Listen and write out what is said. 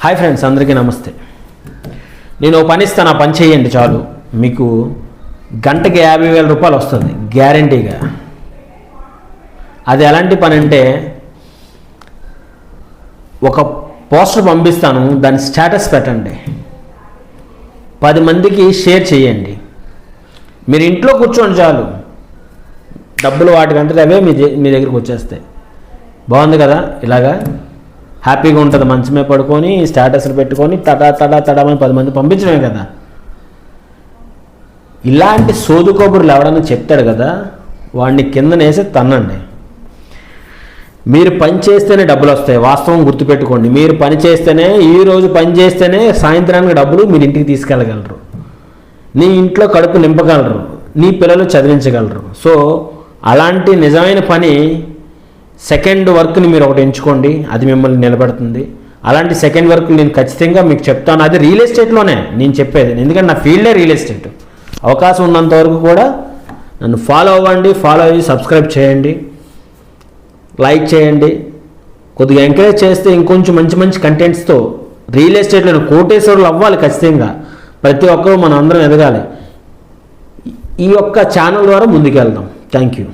Hi friends, అందరికీ నమస్తే. నేను ఓ పని ఇస్తాను, ఆ పని చేయండి చాలు. మీకు గంటకి 50,000 రూపాయలు వస్తుంది గ్యారంటీగా. అది ఎలాంటి పని అంటే, ఒక పోస్టర్ పంపిస్తాను, దాని స్టేటస్ పెట్టండి, 10 మందికి షేర్ చేయండి. మీరు ఇంట్లో కూర్చోండి చాలు, డబ్బులు వాటికంటే అవే మీ దగ్గరికి వచ్చేస్తాయి. బాగుంది కదా? ఇలాగా హ్యాపీగా ఉంటుంది. మంచమే పడుకొని స్టేటస్లు పెట్టుకొని తడామని 10 మంది పంపించడమే కదా. ఇలాంటి సోదు కబుర్లు ఎవడన్నా చెప్తాడు కదా, వాడిని కిందనేసి తన్నండి. మీరు పని చేస్తేనే డబ్బులు వస్తాయి. వాస్తవం గుర్తుపెట్టుకోండి. మీరు పని చేస్తేనే, ఈరోజు పని చేస్తేనే సాయంత్రానికి డబ్బులు మీరు ఇంటికి తీసుకెళ్ళగలరు, నీ ఇంట్లో కడుపు నింపగలరు, నీ పిల్లలు చదివించగలరు. సో అలాంటి నిజమైన పని, సెకండ్ వర్క్ని మీరు ఒకటి ఎంచుకోండి, అది మిమ్మల్ని నిలబెడుతుంది. అలాంటి సెకండ్ వర్క్ నేను ఖచ్చితంగా మీకు చెప్తాను. అది రియల్ ఎస్టేట్లోనే నేను చెప్పేది, ఎందుకంటే నా ఫీల్డే రియల్ ఎస్టేట్. అవకాశం ఉన్నంత వరకు కూడా నన్ను ఫాలో అవ్వండి, ఫాలో అయ్యి సబ్స్క్రైబ్ చేయండి, లైక్ చేయండి. కొద్దిగా ఎంకరేజ్ చేస్తే ఇంకొంచెం మంచి మంచి కంటెంట్స్తో రియల్ ఎస్టేట్లో కోటేశ్వరులు అవ్వాలి. ఖచ్చితంగా ప్రతి ఒక్కరూ మనం అందరం ఎదగాలి. ఈ యొక్క ఛానల్ ద్వారా ముందుకెళ్దాం. Thank you.